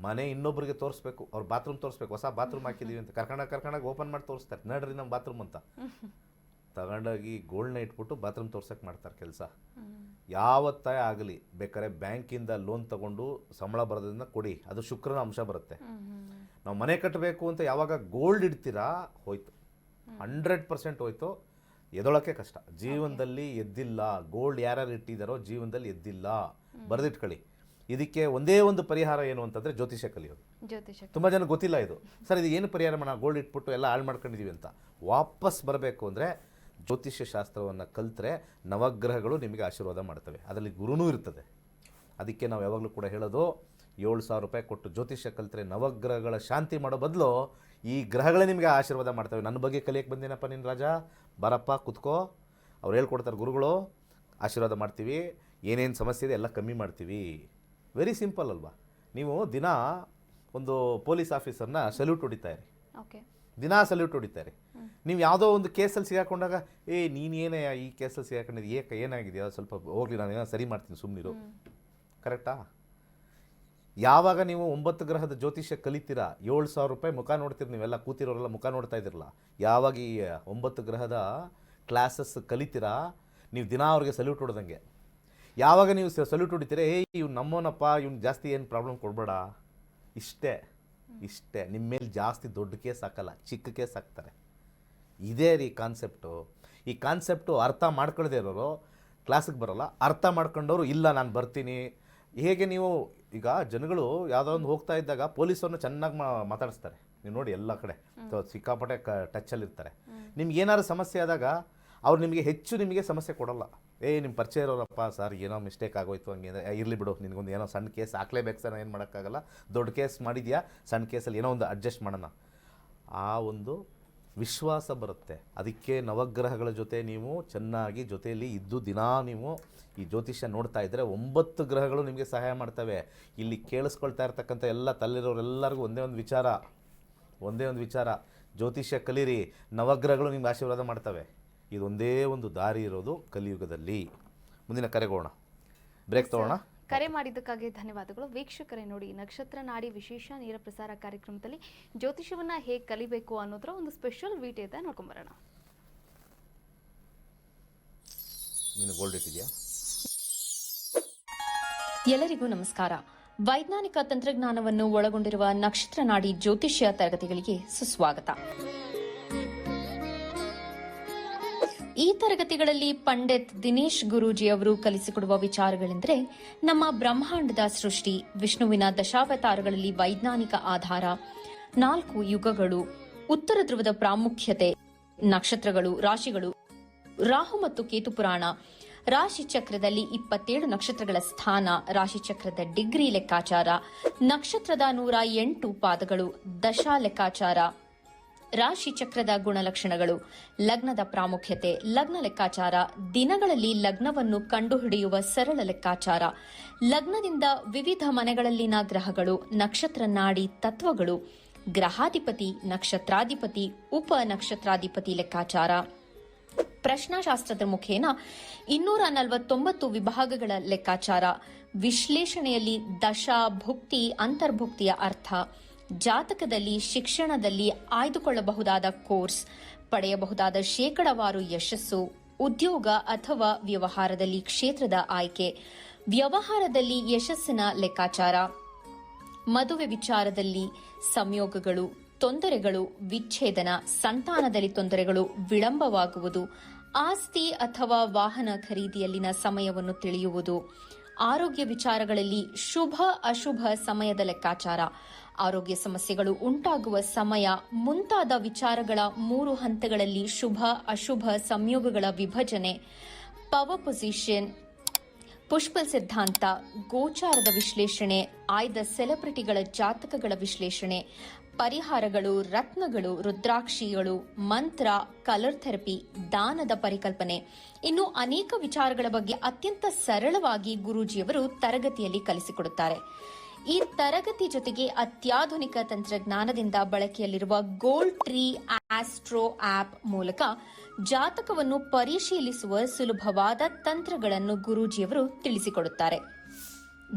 ಮನೆ ಇನ್ನೊಬ್ರಿಗೆ ತೋರಿಸ್ಬೇಕು, ಅವ್ರ ಬಾತ್ರೂಮ್ ತೋರಿಸ್ಬೇಕು, ಹೊಸ ಬಾತ್ರೂಮ್ ಹಾಕಿದೀವಿ ಅಂತ ಕರ್ಕೊಂಡಾಗ ಓಪನ್ ಮಾಡಿ ತೋರಿಸ್ತಾರೆ, ನಡ್ರಿ ನಮ್ಮ ಬಾತ್ರೂಮ್ ಅಂತ. ತಗೊಂಡೋಗಿ ಗೋಲ್ಡ್ನ ಇಟ್ಬಿಟ್ಟು ಬಾತ್ರೂಮ್ ತೋರ್ಸಕ್ಕೆ ಮಾಡ್ತಾರೆ ಕೆಲಸ. ಯಾವತ್ತೇ ಆಗಲಿ ಬೇಕಾದ್ರೆ ಬ್ಯಾಂಕಿಂದ ಲೋನ್ ತಗೊಂಡು ಸಂಬಳ ಬರೋದ್ರಿಂದ ಕೊಡಿ, ಅದು ಶುಕ್ರನ ಅಂಶ ಬರುತ್ತೆ. ನಾವು ಮನೆ ಕಟ್ಟಬೇಕು ಅಂತ ಯಾವಾಗ ಗೋಲ್ಡ್ ಇಡ್ತೀರಾ ಹೋಯ್ತು, 100% ಹೋಯ್ತು. ಎದೊಳಕ್ಕೆ ಕಷ್ಟ. ಜೀವನದಲ್ಲಿ ಎದ್ದಿಲ್ಲ, ಗೋಲ್ಡ್ ಯಾರ್ಯಾರು ಇಟ್ಟಿದ್ದಾರೋ ಜೀವನದಲ್ಲಿ ಎದ್ದಿಲ್ಲ, ಬರೆದಿಟ್ಕೊಳ್ಳಿ. ಇದಕ್ಕೆ ಒಂದೇ ಒಂದು ಪರಿಹಾರ ಏನು ಅಂತಂದರೆ ಜ್ಯೋತಿಷ್ಯ ಕಲಿಯೋದು. ತುಂಬ ಜನ ಗೊತ್ತಿಲ್ಲ ಇದು. ಸರ್ ಇದು ಏನು ಪರಿಹಾರ ಮಾಡೋಣ, ಗೋಲ್ಡ್ ಇಟ್ಬಿಟ್ಟು ಎಲ್ಲ ಹಾಳು ಮಾಡ್ಕೊಂಡಿದ್ದೀವಿ ಅಂತ. ವಾಪಸ್ ಬರಬೇಕು ಅಂದರೆ ಜ್ಯೋತಿಷ್ಯ ಶಾಸ್ತ್ರವನ್ನು ಕಲಿತ್ರೆ ನವಗ್ರಹಗಳು ನಿಮಗೆ ಆಶೀರ್ವಾದ ಮಾಡ್ತವೆ. ಅದರಲ್ಲಿ ಗುರುನೂ ಇರ್ತದೆ. ಅದಕ್ಕೆ ನಾವು ಯಾವಾಗಲೂ ಕೂಡ ಹೇಳೋದು, 7,000 ರೂಪಾಯಿ ಕೊಟ್ಟು ಜ್ಯೋತಿಷ್ಯ ಕಲಿತ್ರೆ ನವಗ್ರಹಗಳ ಶಾಂತಿ ಮಾಡೋ ಬದಲು ಈ ಗ್ರಹಗಳೇ ನಿಮಗೆ ಆಶೀರ್ವಾದ ಮಾಡ್ತವೆ. ನನ್ನ ಬಗ್ಗೆ ಕಲಿಯಕ್ಕೆ ಬಂದೇನಪ್ಪ ನೀನು ರಾಜ, ಬರಪ್ಪ ಕುತ್ಕೋ, ಅವ್ರು ಹೇಳ್ಕೊಡ್ತಾರೆ ಗುರುಗಳು, ಆಶೀರ್ವಾದ ಮಾಡ್ತೀವಿ, ಏನೇನು ಸಮಸ್ಯೆ ಇದೆ ಎಲ್ಲ ಕಮ್ಮಿ ಮಾಡ್ತೀವಿ. ವೆರಿ ಸಿಂಪಲ್ ಅಲ್ವಾ? ನೀವು ದಿನ ಒಂದು ಪೊಲೀಸ್ ಆಫೀಸರ್ನ ಸಲ್ಯೂಟ್ ಹೊಡಿತಾರೆ, ದಿನ ಸಲ್ಯೂಟ್ ಹೊಡಿತಾರೆ. ನೀವು ಯಾವುದೋ ಒಂದು ಕೇಸಲ್ಲಿ ಸಿಗಾಕೊಂಡಾಗ ನೀನೇನೇ ಈ ಕೇಸಲ್ಲಿ ಸಿಗಾಕೊಂಡಿದ್ದು, ಏನಾಗಿದೆಯಾ ಸ್ವಲ್ಪ ಹೋಗ್ಲಿ ನಾನು ಏನೋ ಸರಿ ಮಾಡ್ತೀನಿ ಸುಮ್ಮನಿರು, ಕರೆಕ್ಟಾ? ಯಾವಾಗ ನೀವು 9 ಗ್ರಹದ ಜ್ಯೋತಿಷ್ಯ ಕಲಿತೀರಾ, 7,000 ರೂಪಾಯಿ ಮುಖ ನೋಡ್ತೀರಿ, ನೀವೆಲ್ಲ ಕೂತಿರೋರೆಲ್ಲ ಮುಖ ನೋಡ್ತಾ ಇದ್ದಿರಲ್ಲ. ಯಾವಾಗ ಈ 9 ಗ್ರಹದ ಕ್ಲಾಸಸ್ ಕಲಿತೀರಾ, ನೀವು ದಿನ ಅವ್ರಿಗೆ ಸಲ್ಯೂಟ್ ಹೊಡೆದಂಗೆ. ಯಾವಾಗ ನೀವು ಸಲ್ಯೂಟ್ ಹೊಡಿತೀರ, ಇವ್ನು ನಮ್ಮೋನಪ್ಪ, ಇವ್ನು ಜಾಸ್ತಿ ಏನು ಪ್ರಾಬ್ಲಮ್ ಕೊಡಬೇಡ, ಇಷ್ಟೇ ನಿಮ್ಮ ಮೇಲೆ ಜಾಸ್ತಿ ದೊಡ್ಡ ಕೇಸ್ ಹಾಕಲ್ಲ, ಚಿಕ್ಕ ಕೇಸ್ ಹಾಕ್ತಾರೆ. ಇದೇ ರೀ ಕಾನ್ಸೆಪ್ಟು. ಈ ಕಾನ್ಸೆಪ್ಟು ಅರ್ಥ ಮಾಡ್ಕೊಳ್ಳದೆ ಇರೋರು ಕ್ಲಾಸಿಗೆ ಬರೋಲ್ಲ, ಅರ್ಥ ಮಾಡ್ಕೊಂಡವರು ಇಲ್ಲ ನಾನು ಬರ್ತೀನಿ. ಹೇಗೆ ನೀವು ಈಗ ಜನಗಳು ಯಾವುದೋ ಒಂದು ಹೋಗ್ತಾ ಇದ್ದಾಗ ಪೊಲೀಸವ್ರನ್ನ ಚೆನ್ನಾಗಿ ಮಾತಾಡಿಸ್ತಾರೆ, ನೀವು ನೋಡಿ ಎಲ್ಲ ಕಡೆ ಸಿಕ್ಕಾಪಟ್ಟೆ ಟಚ್ಚಲ್ಲಿರ್ತಾರೆ. ನಿಮ್ಗೆ ಏನಾದ್ರು ಸಮಸ್ಯೆ ಆದಾಗ ಅವ್ರು ನಿಮಗೆ ಸಮಸ್ಯೆ ಕೊಡೋಲ್ಲ. ನಿಮ್ಮ ಪರಿಚಯ ಇರೋರಪ್ಪ ಸರ್ ಏನೋ ಮಿಸ್ಟೇಕ್ ಆಗೋಯ್ತು ಹಂಗೆ ಇರಲಿ ಬಿಡು, ನಿನಗೊಂದು ಏನೋ ಸಣ್ಣ ಕೇಸ್ ಹಾಕ್ಲೇಬೇಕು ಸರ್, ಏನು ಮಾಡೋಕ್ಕಾಗಲ್ಲ, ದೊಡ್ಡ ಕೇಸ್ ಮಾಡಿದ್ಯಾ, ಸಣ್ಣ ಕೇಸಲ್ಲಿ ಏನೋ ಒಂದು ಅಡ್ಜಸ್ಟ್ ಮಾಡೋಣ, ಆ ಒಂದು ವಿಶ್ವಾಸ ಬರುತ್ತೆ. ಅದಕ್ಕೆ ನವಗ್ರಹಗಳ ಜೊತೆ ನೀವು ಚೆನ್ನಾಗಿ ಜೊತೆಯಲ್ಲಿ ಇದ್ದು ದಿನ ನೀವು ಈ ಜ್ಯೋತಿಷ್ಯ ನೋಡ್ತಾ ಇದ್ದರೆ 9 ಗ್ರಹಗಳು ನಿಮಗೆ ಸಹಾಯ ಮಾಡ್ತವೆ. ಇಲ್ಲಿ ಕೇಳಿಸ್ಕೊಳ್ತಾ ಇರ್ತಕ್ಕಂಥ ಎಲ್ಲ ತಲ್ಲಿರೋರೆಲ್ಲರಿಗೂ ಒಂದೇ ಒಂದು ವಿಚಾರ, ಜ್ಯೋತಿಷ್ಯ ಕಲೀರಿ, ನವಗ್ರಹಗಳು ನಿಮ್ಗೆ ಆಶೀರ್ವಾದ ಮಾಡ್ತವೆ. ಇದೊಂದೇ ಒಂದು ದಾರಿ ಇರೋದು ಕಲಿಯುಗದಲ್ಲಿ. ಮುಂದಿನ ಕರೆಗೋಣ, ಬ್ರೇಕ್ ತಗೋಣ. ಕರೆ ಮಾಡಿದ್ದಕ್ಕಾಗಿ ಧನ್ಯವಾದಗಳು. ವೀಕ್ಷಕರೇ ನೋಡಿ, ನಕ್ಷತ್ರ ನಾಡಿ ವಿಶೇಷ ನೇರ ಪ್ರಸಾರ ಕಾರ್ಯಕ್ರಮದಲ್ಲಿ ಜ್ಯೋತಿಷ್ಯವನ್ನ ಹೇಗೆ ಕಲಿಬೇಕು ಅನ್ನೋದರ ಒಂದು ಸ್ಪೆಷಲ್ ವಿಡಿಯೋ ಇದೆ, ನೋಡ್ಕೊಂಬರೋಣ. ನೀನು ಗೋಲ್ಡ್ ಇಟ್ಟಿದ್ಯಾ? ಎಲ್ಲರಿಗೂ ನಮಸ್ಕಾರ. ವೈಜ್ಞಾನಿಕ ತಂತ್ರಜ್ಞಾನವನ್ನು ಒಳಗೊಂಡಿರುವ ನಕ್ಷತ್ರ ನಾಡಿ ಜ್ಯೋತಿಷ್ಯ ತರಗತಿಗಳಿಗೆ ಸುಸ್ವಾಗತ. ಈ ತರಗತಿಗಳಲ್ಲಿ ಪಂಡಿತ್ ದಿನೇಶ್ ಗುರೂಜಿ ಅವರು ಕಲಿಸಿಕೊಡುವ ವಿಚಾರಗಳೆಂದರೆ ನಮ್ಮ ಬ್ರಹ್ಮಾಂಡದ ಸೃಷ್ಟಿ, ವಿಷ್ಣುವಿನ ದಶಾವತಾರಗಳಲ್ಲಿ ವೈಜ್ಞಾನಿಕ ಆಧಾರ, 4 ಯುಗಗಳು, ಉತ್ತರ ಧ್ರುವದ ಪ್ರಾಮುಖ್ಯತೆ, ನಕ್ಷತ್ರಗಳು, ರಾಶಿಗಳು, ರಾಹು ಮತ್ತು ಕೇತು ಪುರಾಣ, ರಾಶಿ ಚಕ್ರದಲ್ಲಿ 27 ನಕ್ಷತ್ರಗಳ ಸ್ಥಾನ, ರಾಶಿ ಚಕ್ರದ ಡಿಗ್ರಿ ಲೆಕ್ಕಾಚಾರ, ನಕ್ಷತ್ರದ 108 ಪಾದಗಳು, ದಶಾ ಲೆಕ್ಕಾಚಾರ, ರಾಶಿ ಚಕ್ರದ ಗುಣಲಕ್ಷಣಗಳು, ಲಗ್ನದ ಪ್ರಾಮುಖ್ಯತೆ, ಲಗ್ನ ಲೆಕ್ಕಾಚಾರ, ದಿನಗಳಲ್ಲಿ ಲಗ್ನವನ್ನು ಕಂಡುಹಿಡಿಯುವ ಸರಳ ಲೆಕ್ಕಾಚಾರ, ಲಗ್ನದಿಂದ ವಿವಿಧ ಮನೆಗಳಲ್ಲಿನ ಗ್ರಹಗಳು, ನಕ್ಷತ್ರ ನಾಡಿ ತತ್ವಗಳು, ಗ್ರಹಾಧಿಪತಿ, ನಕ್ಷತ್ರಾಧಿಪತಿ, ಉಪ ನಕ್ಷತ್ರಾಧಿಪತಿ ಲೆಕ್ಕಾಚಾರ, ಪ್ರಶ್ನಾಶಾಸ್ತ್ರದ ಮುಖೇನ 249 ವಿಭಾಗಗಳ ಲೆಕ್ಕಾಚಾರ, ವಿಶ್ಲೇಷಣೆಯಲ್ಲಿ ದಶಾ, ಭುಕ್ತಿ, ಅಂತರ್ಭುಕ್ತಿಯ ಅರ್ಥ, ಜಾತಕದಲ್ಲಿ, ಶಿಕ್ಷಣದಲ್ಲಿ ಆಯ್ದುಕೊಳ್ಳಬಹುದಾದ ಕೋರ್ಸ್, ಪಡೆಯಬಹುದಾದ ಶೇಕಡವಾರು ಯಶಸ್ಸು, ಉದ್ಯೋಗ ಅಥವಾ ವ್ಯವಹಾರದಲ್ಲಿ ಕ್ಷೇತ್ರದ ಆಯ್ಕೆ, ವ್ಯವಹಾರದಲ್ಲಿ ಯಶಸ್ಸಿನ ಲೆಕ್ಕಾಚಾರ, ಮದುವೆ ವಿಚಾರದಲ್ಲಿ ಸಂಯೋಗಗಳು, ತೊಂದರೆಗಳು, ವಿಚ್ಛೇದನ, ಸಂತಾನದಲ್ಲಿ ತೊಂದರೆಗಳು, ವಿಳಂಬವಾಗುವುದು, ಆಸ್ತಿ ಅಥವಾ ವಾಹನ ಖರೀದಿಯಲ್ಲಿನ ಸಮಯವನ್ನು ತಿಳಿಯುವುದು, ಆರೋಗ್ಯ ವಿಚಾರಗಳಲ್ಲಿ ಶುಭ ಅಶುಭ ಸಮಯದ ಲೆಕ್ಕಾಚಾರ, ಆರೋಗ್ಯ ಸಮಸ್ಯೆಗಳು ಉಂಟಾಗುವ ಸಮಯ ಮುಂತಾದ ವಿಚಾರಗಳ 3 ಹಂತಗಳಲ್ಲಿ ಶುಭ ಅಶುಭ ಸಂಯೋಗಗಳ ವಿಭಜನೆ, ಪವರ್ ಪೊಸಿಷನ್, ಪುಷ್ಪಲ್ ಸಿದ್ಧಾಂತ, ಗೋಚಾರದ ವಿಶ್ಲೇಷಣೆ, ಆಯ್ದ ಸೆಲೆಬ್ರಿಟಿಗಳ ಜಾತಕಗಳ ವಿಶ್ಲೇಷಣೆ, ಪರಿಹಾರಗಳು, ರತ್ನಗಳು, ರುದ್ರಾಕ್ಷಿಗಳು, ಮಂತ್ರ, ಕಲರ್ ಥೆರಪಿ, ದಾನದ ಪರಿಕಲ್ಪನೆ, ಇನ್ನು ಅನೇಕ ವಿಚಾರಗಳ ಬಗ್ಗೆ ಅತ್ಯಂತ ಸರಳವಾಗಿ ಗುರೂಜಿಯವರು ತರಗತಿಯಲ್ಲಿ ಕಲಿಸಿಕೊಡುತ್ತಾರೆ. ಈ ತರಗತಿ ಜೊತೆಗೆ ಅತ್ಯಾಧುನಿಕ ತಂತ್ರಜ್ಞಾನದಿಂದ ಬಳಕೆಯಲ್ಲಿರುವ ಗೋಲ್ಡ್ ಟ್ರೀ ಆಸ್ಟ್ರೋ ಆಪ್ ಮೂಲಕ ಜಾತಕವನ್ನು ಪರಿಶೀಲಿಸುವ ಸುಲಭವಾದ ತಂತ್ರಗಳನ್ನು ಗುರೂಜಿಯವರು ತಿಳಿಸಿಕೊಡುತ್ತಾರೆ.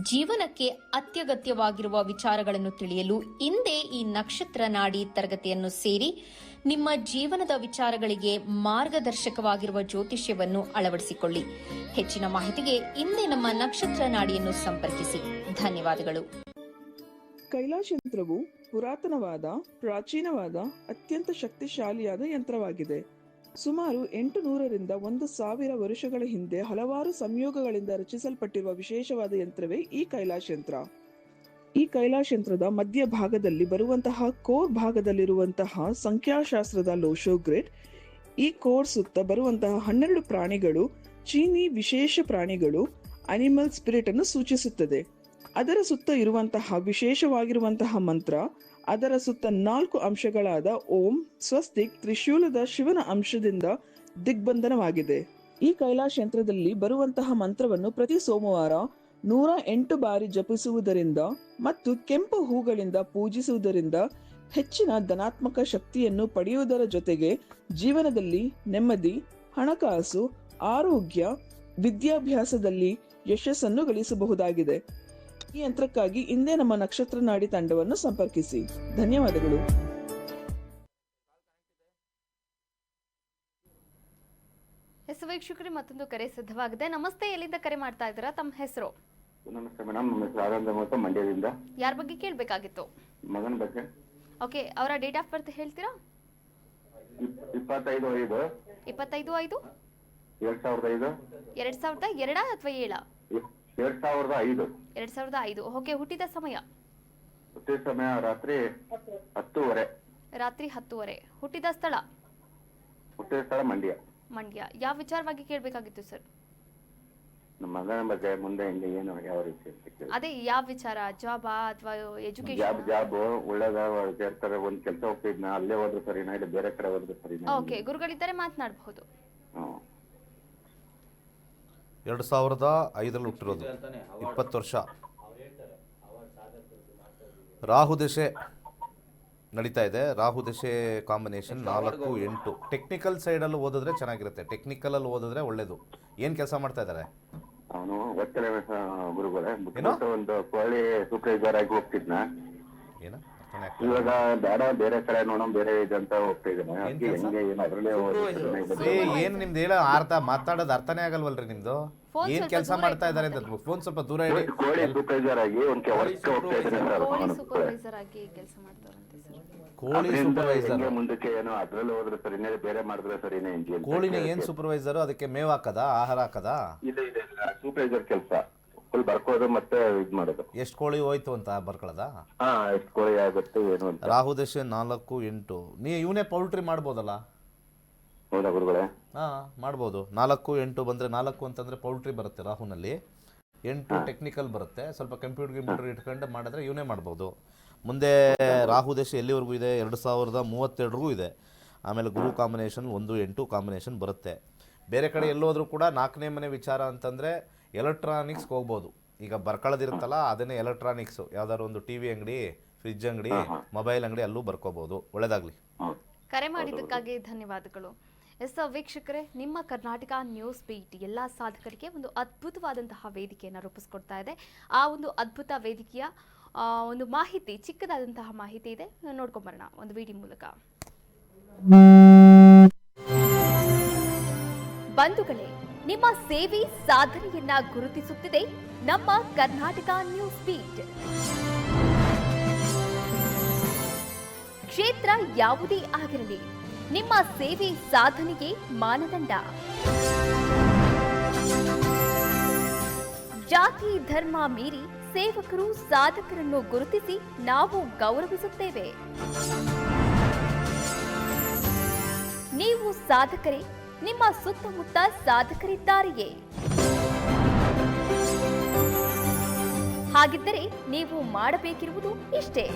ಜೀವನಕ್ಕೆ ಅತ್ಯಗತ್ಯವಾಗಿರುವ ವಿಚಾರಗಳನ್ನು ತಿಳಿಯಲು ಇಂದೇ ಈ ನಕ್ಷತ್ರ ನಾಡಿ ತರಗತಿಯನ್ನು ಸೇರಿ ನಿಮ್ಮ ಜೀವನದ ವಿಚಾರಗಳಿಗೆ ಮಾರ್ಗದರ್ಶಕವಾಗಿರುವ ಜ್ಯೋತಿಷ್ಯವನ್ನು ಅಳವಡಿಸಿಕೊಳ್ಳಿ. ಹೆಚ್ಚಿನ ಮಾಹಿತಿಗೆ ಇಂದೇ ನಮ್ಮ ನಕ್ಷತ್ರ ನಾಡಿಯನ್ನು ಸಂಪರ್ಕಿಸಿ. ಧನ್ಯವಾದಗಳು. ಕೈಲಾಶ ಯಂತ್ರವು ಪುರಾತನವಾದ, ಪ್ರಾಚೀನವಾದ, ಅತ್ಯಂತ ಶಕ್ತಿಶಾಲಿಯಾದ ಯಂತ್ರವಾಗಿದೆ. ಸುಮಾರು 800ರಿಂದ 1000 ವರ್ಷಗಳ ಹಿಂದೆ ಹಲವಾರು ಸಂಯೋಗಗಳಿಂದ ರಚಿಸಲ್ಪಟ್ಟಿರುವ ವಿಶೇಷವಾದ ಯಂತ್ರವೇ ಈ ಕೈಲಾಶ ಯಂತ್ರ. ಈ ಕೈಲಾಶ ಯಂತ್ರದ ಮಧ್ಯ ಭಾಗದಲ್ಲಿ ಬರುವಂತಹ ಕೋರ್ ಭಾಗದಲ್ಲಿರುವಂತಹ ಸಂಖ್ಯಾಶಾಸ್ತ್ರದ ಲೋಶೋ ಗ್ರಿಡ್, ಈ ಕೋರ್ ಸುತ್ತ ಬರುವಂತಹ 12 ಪ್ರಾಣಿಗಳು ಚೀನಿ ವಿಶೇಷ ಪ್ರಾಣಿಗಳು, ಅನಿಮಲ್ ಸ್ಪಿರಿಟ್ ಅನ್ನು ಸೂಚಿಸುತ್ತದೆ. ಅದರ ಸುತ್ತ ಇರುವಂತಹ ವಿಶೇಷವಾಗಿರುವಂತಹ ಮಂತ್ರ, ಅದರ ಸುತ್ತ 4 ಅಂಶಗಳಾದ ಓಂ, ಸ್ವಸ್ತಿಕ್, ತ್ರಿಶೂಲದ ಶಿವನ ಅಂಶದಿಂದ ದಿಗ್ಬಂಧನವಾಗಿದೆ. ಈ ಕೈಲಾಶ ಯಂತ್ರದಲ್ಲಿ ಬರುವಂತಹ ಮಂತ್ರವನ್ನು ಪ್ರತಿ ಸೋಮವಾರ 108 ಬಾರಿ ಜಪಿಸುವುದರಿಂದ ಮತ್ತು ಕೆಂಪು ಹೂಗಳಿಂದ ಪೂಜಿಸುವುದರಿಂದ ಹೆಚ್ಚಿನ ಧನಾತ್ಮಕ ಶಕ್ತಿಯನ್ನು ಪಡೆಯುವುದರ ಜೊತೆಗೆ ಜೀವನದಲ್ಲಿ ನೆಮ್ಮದಿ, ಹಣಕಾಸು, ಆರೋಗ್ಯ, ವಿದ್ಯಾಭ್ಯಾಸದಲ್ಲಿ ಯಶಸ್ಸನ್ನು ಗಳಿಸಬಹುದಾಗಿದೆ. ಈ ಯಂತ್ರಕ್ಕಾಗಿ ಇಂದೇ ನಮ್ಮ ನಕ್ಷತ್ರ ನಾಡಿ ತಂಡವನ್ನು ಸಂಪರ್ಕಿಸಿ. ಧನ್ಯವಾದಗಳು. ವೀಕ್ಷಕರೇ, ಮತ್ತೊಂದು ಕರೆ ಸಿದ್ಧವಾಗಿದೆ. ನಮಸ್ತೆ, ಎಲ್ಲಿಂದ ಕರೆ ಮಾಡ್ತಾ ಇದ್ದೀರಾ? ತಮ್ಮ ಹೆಸರು? ನಮಸ್ತೆ ಮೇಡಮ್, ನಮ್ಮ ಹೆಸರು ಆನಂದ ಮತ್ತು ಮಂಡ್ಯದಿಂದ. ಯಾರ ಬಗ್ಗೆ ಕೇಳಬೇಕಾಗಿತ್ತು? ಮಗನ ಬಗ್ಗೆ. ಓಕೆ, ಅವರ ಡೇಟ್ ಆಫ್ ಬರ್ತ್ ಹೇಳ್ತೀರಾ? 25/5. 25/5. 2005. 2002 ಅಥವಾ 7? 2005. 2005. ಓಕೆ, ಹುಟ್ಟಿದ ಸಮಯ? ಹುಟ್ಟಿದ ಸಮಯ ರಾತ್ರಿ 10:30. ರಾತ್ರಿ 10:30. ಹುಟ್ಟಿದ ಸ್ಥಳ? ಹುಟ್ಟಿದ ಸ್ಥಳ ಮಂಡ್ಯ. ಮಂಡ್ಯ. ಯಾವ ವಿಚಾರವಾಗಿ ಕೇಳಬೇಕಾಗಿತ್ತು ಸರ್? ನಮ್ಮ ಮಗನ ಬಗ್ಗೆ ಮುಂದೆ ಹಿಂಗೆ ಏನು ಯಾವ ರೀತಿ ಅಂತ ಕೇಳಿ. ಅದೇ ಯಾವ ವಿಚಾರ? ಜಾಬಾ ಅಥವಾ ಎಜುಕೇಶನ್? ಜಾಬ್ ಒಳ್ಳೇದ ಸೇರ್ತಾರೆ. ಒಂದ್ ಕೆಲಸ ಹೋಗ್ತಿದ್ನ, ಅಲ್ಲೇ ಹೋದ್ರು ಸರಿನಾ ಇಲ್ಲ ಬೇರೆ ಕಡೆ ಹೋದ್ರು ಸರಿನಾ? ಓಕೆ, ಗುರುಗಳಿದ್ದಾರೆ, ಮಾತನಾಡಬಹುದು. 2005 ಹುಟ್ಟಿರೋದು, 20 ವರ್ಷ. ರಾಹು ದಶೆ ನಡೀತಾ ಇದೆ. ರಾಹು ದಶೆ ಕಾಂಬಿನೇಷನ್ 4-8. ಟೆಕ್ನಿಕಲ್ ಸೈಡಲ್ಲಿ ಓದಿದ್ರೆ ಚೆನ್ನಾಗಿರುತ್ತೆ. ಟೆಕ್ನಿಕಲಲ್ಲಿ ಓದಿದ್ರೆ ಒಳ್ಳೇದು. ಏನು ಕೆಲಸ ಮಾಡ್ತಾ ಇದ್ದಾರೆ? ಅವನು ಒತ್ತಲೆ ಗುರುಗಳೇ, ಒಂದು ಕೋಳಿ ಸೂಪರ್ವೈಸರ್ ಆಗಿ ಹೋಗ್ತಿದ್ನ. ಏನು ಇವಾಗ ಬೇಡ, ಬೇರೆ ಕಡೆ ನೋಡೋಣ, ಬೇರೆ ಇದಂತ ಹೋಗ್ತಾ ಇದ್ದಾನೆ. ಏನು ನಿಮ್ದು ಹೇಳ ಮಾತಾಡೋದು ಅರ್ಥನೇ ಆಗಲ್ವಲ್ರಿ ನಿಮ್ದು? ಏನ್ ಕೆಲಸ ಮಾಡ್ತಾ ಇದಾರೆ ಅಂತ ಫೋನ್ ಸ್ವಲ್ಪ ದೂರ ಇಡಿ. ಕೋಳಿ ಸೂಪರ್ವೈಸರ್ ಆಗಿ ಸೂಪರ್ವೈಸರ್ ಆಗಿ ಕೆಲಸ ಮಾಡ್ತಾರಂತೆ ಸರ್. ಕೋಳಿ ಸೂಪರ್ವೈಸರ್ ಮುಂದಕ್ಕೆ ಏನೋ ಅದ್ರಲ್ಲಿ ಹೋದ್ರೆ ಸರಿನೇ, ಬೇರೆ ಮಾಡಿದ್ರೆ ಸರಿನೇ. ಕೋಳಿನ ಏನ್ ಸೂಪರ್ವೈಸರ್? ಅದಕ್ಕೆ ಮೇವ್ ಹಾಕದ, ಆಹಾರ ಹಾಕದ? ಇಲ್ಲ ಸೂಪರ್ವೈಸರ್ ಕೆಲಸ ಫುಲ್ ಬರ್ಕೋದು ಮತ್ತೆ ಇದ್ ಮಾಡೋದು. ಎಷ್ಟು ಕೋಳಿ ಹೋಯ್ತು ಅಂತ ಬರ್ಕೊಳ್ಳೋದ? ಎಷ್ಟು ಕೋಳಿ ಆಗುತ್ತೆ ಏನು ಅಂತ. ರಾಹು ದಶೆ 4-8. ಇವನೇ ಪೌಲ್ಟ್ರಿ ಮಾಡ್ಬೋದಲ್ಲ? ಹೌದಾ ಗುರುಗಳೇ? ಮಾಡ್ಬೋದು. 4-8 ಬಂದರೆ, 4 ಅಂತಂದರೆ ಪೌಲ್ಟ್ರಿ ಬರುತ್ತೆ ರಾಹುನಲ್ಲಿ, 8 ಟೆಕ್ನಿಕಲ್ ಬರುತ್ತೆ. ಸ್ವಲ್ಪ ಕಂಪ್ಯೂಟರ್ ಇಟ್ಕೊಂಡು ಮಾಡಿದ್ರೆ ಇವನೇ ಮಾಡ್ಬೋದು. ಮುಂದೆ ರಾಹು ದಶೆ ಎಲ್ಲಿವರೆಗೂ ಇದೆ? 2032 ಇದೆ. ಆಮೇಲೆ ಗುರು ಕಾಂಬಿನೇಷನ್ 1-8 ಕಾಂಬಿನೇಷನ್ ಬರುತ್ತೆ. ಬೇರೆ ಕಡೆ ಎಲ್ಲೋದ್ರೂ ಕೂಡ 4ನೇ ಮನೆ ವಿಚಾರ ಅಂತಂದರೆ ಎಲೆಕ್ಟ್ರಾನಿಕ್ಸ್ಗೆ ಹೋಗ್ಬೋದು. ಈಗ ಬರ್ಕೊಳ್ಳೋದಿರುತ್ತಲ್ಲ, ಅದನ್ನೇ ಎಲೆಕ್ಟ್ರಾನಿಕ್ಸು, ಯಾವ್ದಾದ್ರು ಒಂದು TV ಅಂಗಡಿ, ಫ್ರಿಡ್ಜ್ ಅಂಗಡಿ, ಮೊಬೈಲ್ ಅಂಗಡಿ, ಅಲ್ಲೂ ಬರ್ಕೋಬೋದು. ಒಳ್ಳೇದಾಗಲಿ. ಕರೆ ಮಾಡಿದ್ದಕ್ಕಾಗಿ ಧನ್ಯವಾದಗಳು. ವೀಕ್ಷಕರೇ, ನಿಮ್ಮ ಕರ್ನಾಟಕ ನ್ಯೂಸ್ ಬೀಟ್ ಎಲ್ಲ ಸಾಧಕರಿಗೆ ಒಂದು ಅದ್ಭುತವಾದಂತಹ ವೇದಿಕೆಯನ್ನು ರೂಪಿಸ್ಕೊಡ್ತಾ ಇದೆ. ಆ ಒಂದು ಅದ್ಭುತ ವೇದಿಕೆಯ ಒಂದು ಮಾಹಿತಿ, ಚಿಕ್ಕದಾದಂತಹ ಮಾಹಿತಿ ಇದೆ, ನೋಡ್ಕೊಂಬರೋಣ ಒಂದು ವಿಡಿಯೋ ಮೂಲಕ. ಬಂಧುಗಳೇ, ನಿಮ್ಮ ಸೇವೆ ಸಾಧನೆಯನ್ನ ಗುರುತಿಸುತ್ತಿದೆ ನಮ್ಮ ಕರ್ನಾಟಕ ನ್ಯೂಸ್ ಬೀಟ್. ಕ್ಷೇತ್ರ ಯಾವುದೇ ಆಗಿರಲಿ, ನಿಮ್ಮ ಸೇವೆ ಸಾಧನೆಗೆ ಮಾನದಂಡ. ಜಾತಿ ಧರ್ಮ ಮೀರಿ ಸೇವಕರು ಸಾಧಕರನ್ನು ಗುರುತಿಸಿ ನಾವು ಗೌರವಿಸುತ್ತೇವೆ. ನೀವು ಸಾಧಕರೇ, ನಿಮ್ಮ ಸುತ್ತಮುತ್ತ ಸಾಧಕರಿದ್ದಾರೆಯೇ? ಹಾಗಿದ್ದರೆ ನೀವು ಮಾಡಬೇಕಿರುವುದು ಇಷ್ಟೇ.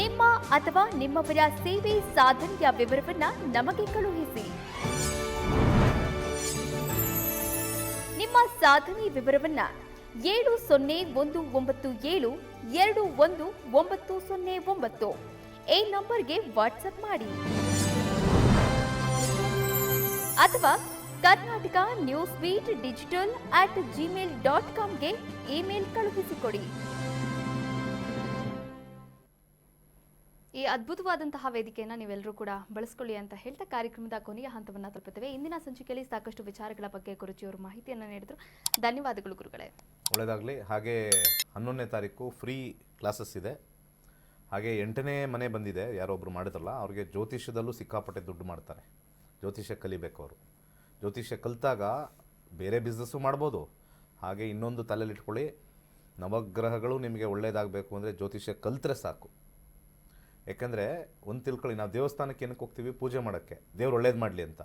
ನಿಮ್ಮ ಅಥವಾ ನಿಮ್ಮವರ ಸೇವೆ ಸಾಧನೆಯ ವಿವರವನ್ನ ನಮಗೆ ಕಳುಹಿಸಿ. ನಿಮ್ಮ ಸಾಧನೆ ವಿವರವನ್ನ 7019721909 ಈ ನಂಬರ್ಗೆ ವಾಟ್ಸ್ಆಪ್ ಮಾಡಿ ಅಥವಾ ಕರ್ನಾಟಕ ನ್ಯೂಸ್ ಬೀಟ್ ಡಿಜಿಟಲ್ @gmail.comಗೆ ಇಮೇಲ್ ಕಳುಹಿಸಿಕೊಡಿ. ಈ ಅದ್ಭುತವಾದಂತಹ ವೇದಿಕೆಯನ್ನು ನೀವೆಲ್ಲರೂ ಕೂಡ ಬಳಸ್ಕೊಳ್ಳಿ ಅಂತ ಹೇಳ್ತಾ ಕಾರ್ಯಕ್ರಮದ ಕೊನೆಯ ಹಂತವನ್ನು ತಲುಪುತ್ತೇವೆ. ಇಂದಿನ ಸಂಚಿಕೆಯಲ್ಲಿ ಸಾಕಷ್ಟು ವಿಚಾರಗಳ ಬಗ್ಗೆ ಗುರುಜಿಯವರು ಮಾಹಿತಿಯನ್ನು ನೀಡಿದರು. ಧನ್ಯವಾದಗಳು ಗುರುಗಳೇ. ಒಳ್ಳೆಯದಾಗಲಿ. ಹಾಗೆ 11ನೇ ತಾರೀಕು ಫ್ರೀ ಕ್ಲಾಸಸ್ ಇದೆ. ಹಾಗೆ 8ನೇ ಮನೆ ಬಂದಿದೆ, ಯಾರೊಬ್ಬರು ಮಾಡಿದ್ರಲ್ಲ, ಅವ್ರಿಗೆ ಜ್ಯೋತಿಷ್ಯದಲ್ಲೂ ಸಿಕ್ಕಾಪಟ್ಟೆ ದುಡ್ಡು ಮಾಡ್ತಾರೆ. ಜ್ಯೋತಿಷ್ಯ ಕಲಿಬೇಕು ಅವರು. ಜ್ಯೋತಿಷ್ಯ ಕಲಿತಾಗ ಬೇರೆ ಬಿಸ್ನೆಸ್ಸು ಮಾಡ್ಬೋದು. ಹಾಗೆ ಇನ್ನೊಂದು ತಲೆಯಲ್ಲಿ ಇಟ್ಕೊಳ್ಳಿ, ನವಗ್ರಹಗಳು ನಿಮಗೆ ಒಳ್ಳೆಯದಾಗಬೇಕು ಅಂದರೆ ಜ್ಯೋತಿಷ್ಯ ಕಲಿತ್ರೆ ಸಾಕು. ಯಾಕೆಂದರೆ ಒಂದು ತಿಳ್ಕೊಳ್ಳಿ, ನಾವು ದೇವಸ್ಥಾನಕ್ಕೆ ಏನಕ್ಕೆ ಹೋಗ್ತೀವಿ? ಪೂಜೆ ಮಾಡೋಕ್ಕೆ, ದೇವ್ರು ಒಳ್ಳೇದು ಮಾಡಲಿ ಅಂತ.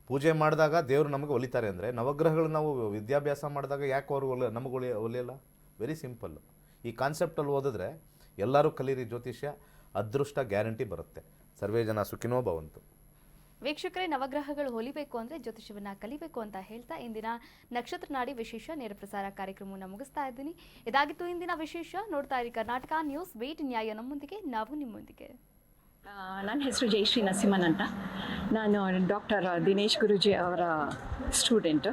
ಪೂಜೆ ಮಾಡಿದಾಗ ದೇವರು ನಮಗೆ ಒಲಿತಾರೆ ಅಂದರೆ, ನವಗ್ರಹಗಳು ನಾವು ವಿದ್ಯಾಭ್ಯಾಸ ಮಾಡಿದಾಗ ಯಾಕೆ ಅವರು ನಮಗೆ ಒಲಿಯಲ್ಲ? Very simple. ಈ ಕಾನ್ಸೆಪ್ಟಲ್ಲಿ ಓದಿದ್ರೆ ಎಲ್ಲರೂ ಕಲೀರಿ ಜ್ಯೋತಿಷ್ಯ, ಅದೃಷ್ಟ ಗ್ಯಾರಂಟಿ ಬರುತ್ತೆ. ಸರ್ವೇ ಜನ ಸುಖಿನೋ ಭವಂತು. ವೀಕ್ಷಕರೇ, ನವಗ್ರಹಗಳು ಹೊಲಿಬೇಕು ಅಂದರೆ ಜ್ಯೋತಿಷ್ಯವನ್ನ ಕಲಿಬೇಕು ಅಂತ ಹೇಳ್ತಾ ಇಂದಿನ ನಕ್ಷತ್ರ ನಾಡಿ ವಿಶೇಷ ನೇರ ಪ್ರಸಾರ ಕಾರ್ಯಕ್ರಮವನ್ನು ಮುಗಿಸ್ತಾ ಇದ್ದೀನಿ. ಇದಾಗಿತ್ತು ಇಂದಿನ ವಿಶೇಷ. ನೋಡ್ತಾ ಇರಿ ಕರ್ನಾಟಕ ನ್ಯೂಸ್ ಬೀಟ್, ನ್ಯಾಯ ನಮ್ಮೊಂದಿಗೆ, ನಾವು ನಿಮ್ಮೊಂದಿಗೆ. ನನ್ನ ಹೆಸರು ಜಯಶ್ರೀ ನರಸಿಂಹನ್ ಅಂತ. ನಾನು ಡಾಕ್ಟರ್ ದಿನೇಶ್ ಗುರೂಜಿ ಅವರ ಸ್ಟೂಡೆಂಟು.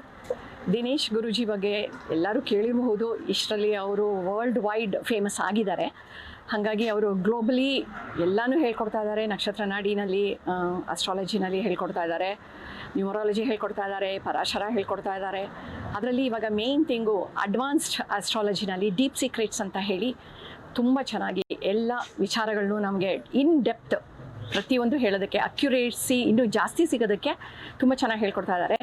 ದಿನೇಶ್ ಗುರೂಜಿ ಬಗ್ಗೆ ಎಲ್ಲರೂ ಕೇಳಿರಬಹುದು. ಇಷ್ಟರಲ್ಲಿ ಅವರು ವರ್ಲ್ಡ್ ವೈಡ್ ಫೇಮಸ್ ಆಗಿದ್ದಾರೆ. ಹಾಗಾಗಿ ಅವರು ಗ್ಲೋಬಲಿ ಎಲ್ಲನೂ ಹೇಳ್ಕೊಡ್ತಾ ಇದ್ದಾರೆ. ನಕ್ಷತ್ರ ನಾಡಿನಲ್ಲಿ, ಅಸ್ಟ್ರಾಲಜಿನಲ್ಲಿ ಹೇಳ್ಕೊಡ್ತಾ ಇದ್ದಾರೆ, ನ್ಯೂಮರಾಲಜಿ ಹೇಳ್ಕೊಡ್ತಾ ಇದ್ದಾರೆ, ಪರಾಶರ ಹೇಳ್ಕೊಡ್ತಾ ಇದ್ದಾರೆ. ಅದರಲ್ಲಿ ಇವಾಗ ಮೇನ್ ಥಿಂಗು ಅಡ್ವಾನ್ಸ್ಡ್ ಆಸ್ಟ್ರಾಲಜಿನಲ್ಲಿ ಡೀಪ್ ಸೀಕ್ರೆಟ್ಸ್ ಅಂತ ಹೇಳಿ ತುಂಬ ಚೆನ್ನಾಗಿ ಎಲ್ಲ ವಿಚಾರಗಳನ್ನು ನಮಗೆ ಇನ್ ಡೆಪ್ತ್ ಪ್ರತಿಯೊಂದು ಹೇಳೋದಕ್ಕೆ, ಅಕ್ಯುರೇಸಿ ಇನ್ನೂ ಜಾಸ್ತಿ ಸಿಗೋದಕ್ಕೆ ತುಂಬ ಚೆನ್ನಾಗಿ ಹೇಳ್ಕೊಡ್ತಾ ಇದ್ದಾರೆ.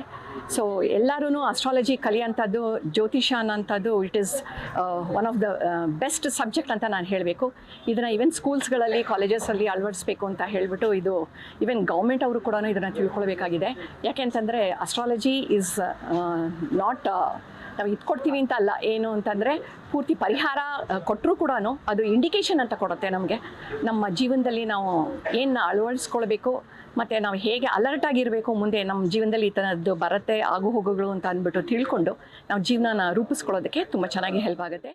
ಸೊ ಎಲ್ಲರೂ ಅಸ್ಟ್ರಾಲಜಿ ಕಲಿಯೋಂಥದ್ದು, ಜ್ಯೋತಿಷ ಅನ್ನೋಂಥದ್ದು it is one of the best subject ಅಂತ ನಾನು ಹೇಳಬೇಕು. ಇದನ್ನು ಈವನ್ ಸ್ಕೂಲ್ಸ್ಗಳಲ್ಲಿ, ಕಾಲೇಜಸಲ್ಲಿ ಅಳವಡಿಸ್ಬೇಕು ಅಂತ ಹೇಳಿಬಿಟ್ಟು ಇದು ಈವನ್ ಗೌರ್ಮೆಂಟ್ ಅವರು ಕೂಡ ಇದನ್ನು ತಿಳ್ಕೊಳ್ಬೇಕಾಗಿದೆ. ಯಾಕೆ ಅಂತಂದರೆ ಅಸ್ಟ್ರಾಲಜಿ ಈಸ್ ನಾಟ್ ನಾವು ಇಟ್ಕೊಡ್ತೀವಿ ಅಂತ ಅಲ್ಲ. ಏನು ಅಂತಂದರೆ ಪೂರ್ತಿ ಪರಿಹಾರ ಕೊಟ್ಟರೂ ಕೂಡ ಅದು ಇಂಡಿಕೇಶನ್ ಅಂತ ಕೊಡುತ್ತೆ ನಮಗೆ. ನಮ್ಮ ಜೀವನದಲ್ಲಿ ನಾವು ಏನು ಅಳವಡಿಸ್ಕೊಳ್ಬೇಕು ಮತ್ತು ನಾವು ಹೇಗೆ ಅಲರ್ಟ್ ಆಗಿರಬೇಕು, ಮುಂದೆ ನಮ್ಮ ಜೀವನದಲ್ಲಿ ಈ ಥರದ್ದು ಬರುತ್ತೆ ಆಗು ಹೋಗುಗಳು ಅಂತ ಅಂದ್ಬಿಟ್ಟು ತಿಳ್ಕೊಂಡು ನಾವು ಜೀವನನ ರೂಪಿಸ್ಕೊಳ್ಳೋದಕ್ಕೆ ತುಂಬ ಚೆನ್ನಾಗಿ ಹೆಲ್ಪ್ ಆಗುತ್ತೆ.